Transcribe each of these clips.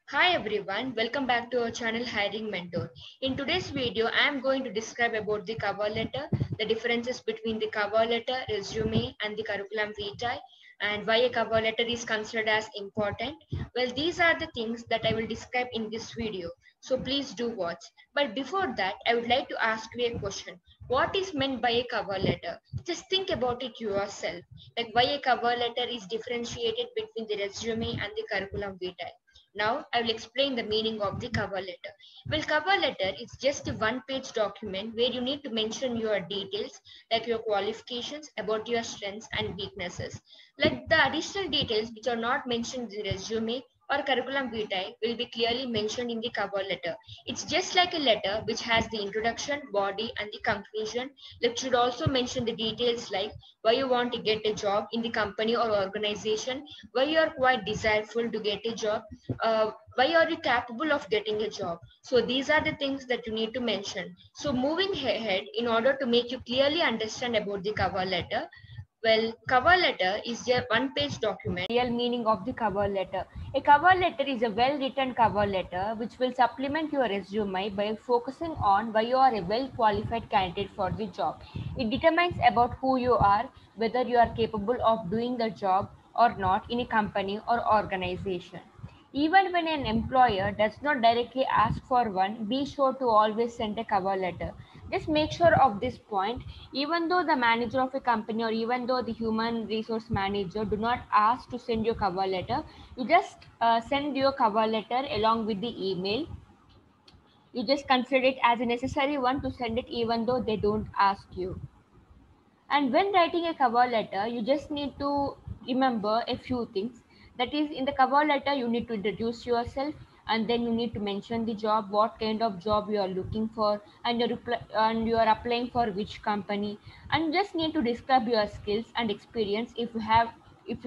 Hi everyone, welcome back to our channel Hiring Mentor. In today's video, I am going to describe about the cover letter, the differences between the cover letter, resume and the curriculum vitae, and why a cover letter is considered as important. Well, these are the things that I will describe in this video. So please do watch. But before that, I would like to ask you a question. What is meant by a cover letter? Just think about it yourself. Like why a cover letter is differentiated between the resume and the curriculum vitae. Now I will explain the meaning of the cover letter. Well, cover letter is just a one-page document where you need to mention your details like your qualifications about your strengths and weaknesses. Like the additional details which are not mentioned in the resume or curriculum vitae will be clearly mentioned in the cover letter. It's just like a letter which has the introduction, body and the conclusion. It should also mention the details like why you want to get a job in the company or organization, why you are quite desireful to get a job, why are you capable of getting a job. So these are the things that you need to mention. So moving ahead, in order to make you clearly understand about the cover letter, well, cover letter is a one-page document. Real meaning of the cover letter. A cover letter is a well-written cover letter which will supplement your resume by focusing on why you are a well-qualified candidate for the job. It determines about who you are, whether you are capable of doing the job or not in a company or organization. Even when an employer does not directly ask for one, be sure to always send a cover letter. Just make sure of this point. Even though the manager of a company or even though the human resource manager do not ask to send your cover letter, you just send your cover letter along with the email. You just consider it as a necessary one to send it even though they don't ask you. And when writing a cover letter, you just need to remember a few things. That is, in the cover letter, you need to introduce yourself, and then you need to mention the job, what kind of job you are looking for, and you are applying for which company, and just need to describe your skills and experience if you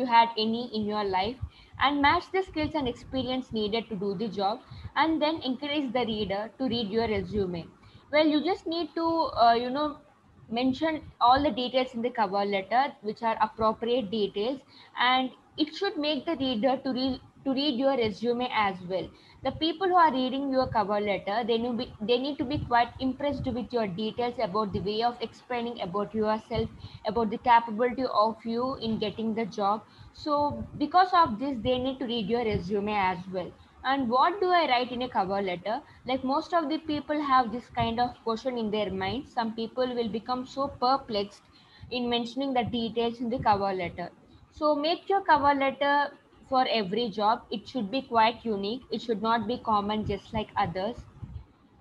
had any in your life, and match the skills and experience needed to do the job, and then encourage the reader to read your resume. Well, you just need to mention all the details in the cover letter which are appropriate details, and it should make the reader to read your resume as well. The people who are reading your cover letter, they need to be quite impressed with your details about the way of explaining about yourself, about the capability of you in getting the job. So because of this, they need to read your resume as well. And what do I write in a cover letter? Like most of the people have this kind of question in their mind. Some people will become so perplexed in mentioning the details in the cover letter. So make your cover letter for every job. It should be quite unique. It should not be common just like others.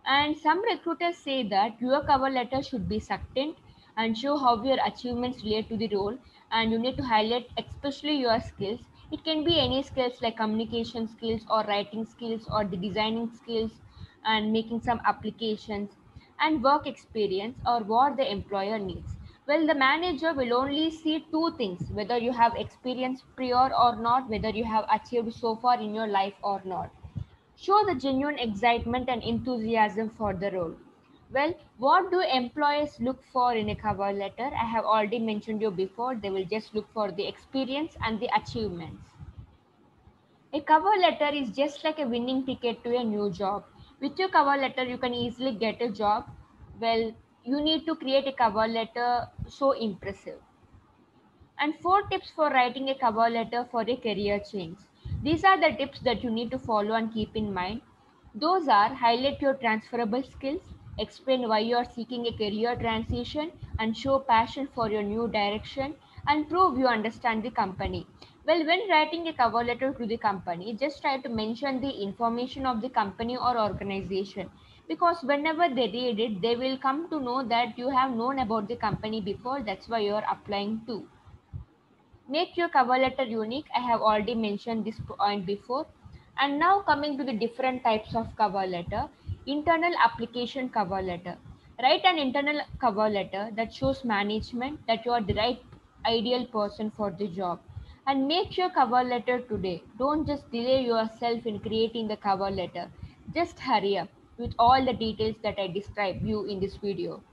And some recruiters say that your cover letter should be succinct and show how your achievements relate to the role, and you need to highlight especially your skills. It can be any skills like communication skills or writing skills or the designing skills and making some applications, and work experience or what the employer needs. Well, the manager will only see two things: whether you have experience prior or not, whether you have achieved so far in your life or not. Show the genuine excitement and enthusiasm for the role. Well, what do employers look for in a cover letter? I have already mentioned you before. They will just look for the experience and the achievements. A cover letter is just like a winning ticket to a new job. With your cover letter, you can easily get a job. Well, you need to create a cover letter so impressive. And four tips for writing a cover letter for a career change. These are the tips that you need to follow and keep in mind. Those are: highlight your transferable skills, explain why you are seeking a career transition, and show passion for your new direction, and prove you understand the company. Well, when writing a cover letter to the company, just try to mention the information of the company or organization, because whenever they read it, they will come to know that you have known about the company before. That's why you are applying to. Make your cover letter unique. I have already mentioned this point before. And now coming to the different types of cover letter. Internal application cover letter. Write an internal cover letter that shows management that you are the right ideal person for the job. And make your cover letter today. Don't just delay yourself in creating the cover letter. Just hurry up with all the details that I described you in this video.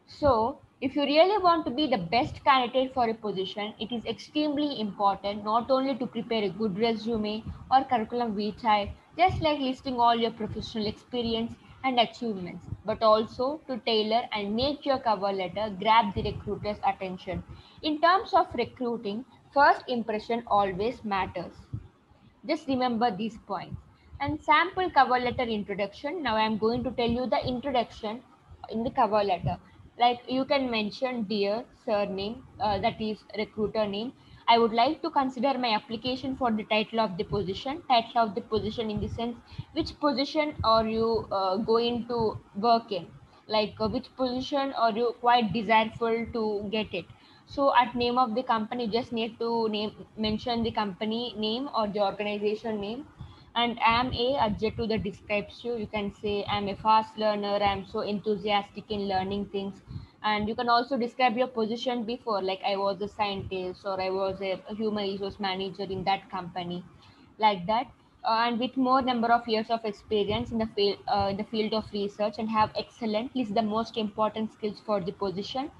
So If you really want to be the best candidate for a position, it is extremely important not only to prepare a good resume or curriculum vitae, just like listing all your professional experience and achievements, but also to tailor and make your cover letter grab the recruiter's attention. In terms of recruiting, first impression always matters. Just remember these points. And sample cover letter introduction. Now I am going to tell you the introduction in the cover letter. Like you can mention dear surname, that is recruiter name. I would like to consider my application for the title of the position. Title of the position in the sense which position are you going to work in? Like which position are you quite desirable to get it? So at name of the company, you just need to mention the company name or the organization name. And am a adjective to that describes you. You can say I'm a fast learner. I'm so enthusiastic in learning things. And you can also describe your position before, like I was a scientist or I was a human resource manager in that company, like that. And with more number of years of experience in the field of research and have excellent list the most important skills for the position.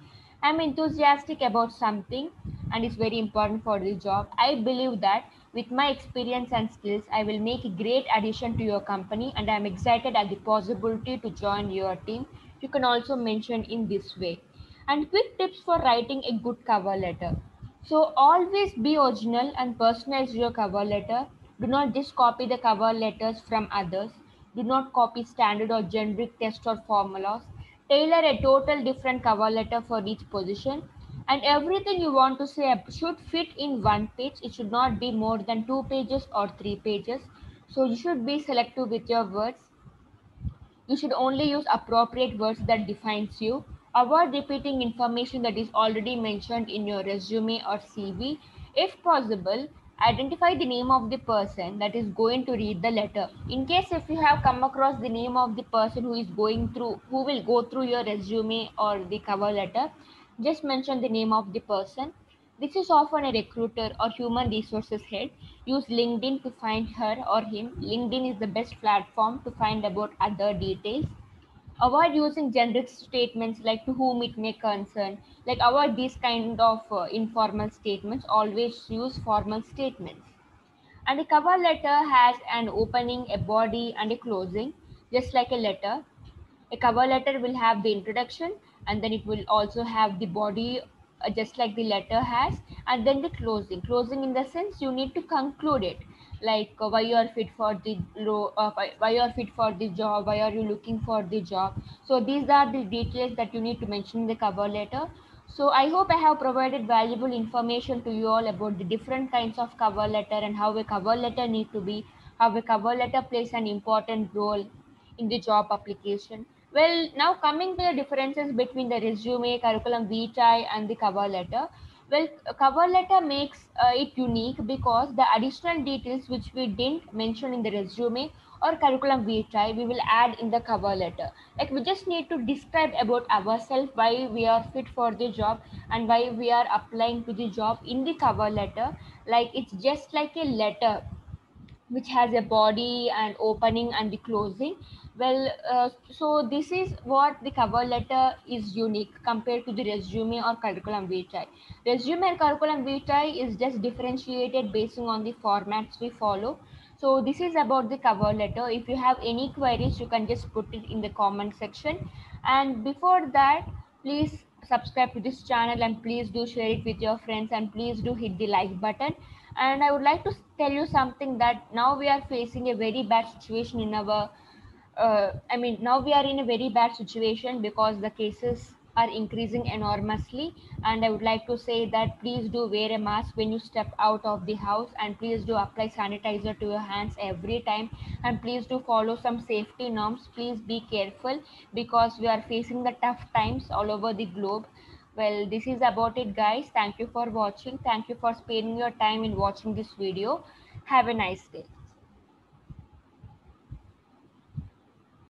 I'm enthusiastic about something and it's very important for the job. I believe that with my experience and skills, I will make a great addition to your company and I'm excited at the possibility to join your team. You can also mention in this way. And quick tips for writing a good cover letter. So always be original and personalize your cover letter. Do not just copy the cover letters from others. Do not copy standard or generic text or formulas. Tailor a total different cover letter for each position. And everything you want to say should fit in one page. It should not be more than 2 pages or 3 pages. So you should be selective with your words. You should only use appropriate words that defines you. Avoid repeating information that is already mentioned in your resume or CV. If possible, identify the name of the person that is going to read the letter. In case if you have come across the name of the person who will go through your resume or the cover letter, just mention the name of the person. This is often a recruiter or human resources head. Use LinkedIn to find her or him. LinkedIn is the best platform to find about other details. Avoid using generic statements like to whom it may concern. Like avoid these kind of informal statements. Always use formal statements. And a cover letter has an opening, a body, and a closing, just like a letter. A cover letter will have the introduction and then it will also have the body, just like the letter has, and then the closing in the sense you need to conclude it, like why you are fit for the why you are fit for the job, why are you looking for the job. So these are the details that you need to mention in the cover letter. So I hope I have provided valuable information to you all about the different kinds of cover letter and how a cover letter need to be, how a cover letter plays an important role in the job application. Well, now coming to the differences between the resume, curriculum vitae, and the cover letter. Well, a cover letter makes it unique because the additional details which we didn't mention in the resume or curriculum vitae, we will add in the cover letter. Like we just need to describe about ourselves, why we are fit for the job, and why we are applying to the job in the cover letter. Like it's just like a letter which has a body and opening and the closing. Well, so this is what the cover letter is unique compared to the resume or curriculum vitae. Resume and curriculum vitae is just differentiated based on the formats we follow. So this is about the cover letter. If you have any queries, you can just put it in the comment section. And before that, please subscribe to this channel and please do share it with your friends and please do hit the like button. And I would like to tell you something that now we are facing a very bad situation in our now we are in a very bad situation because the cases are increasing enormously. And I would like to say that please do wear a mask when you step out of the house, and please do apply sanitizer to your hands every time, and please do follow some safety norms. Please be careful because we are facing the tough times all over the globe. Well, this is about it, guys. Thank you for watching. Thank you for spending your time in watching this video. Have a nice day.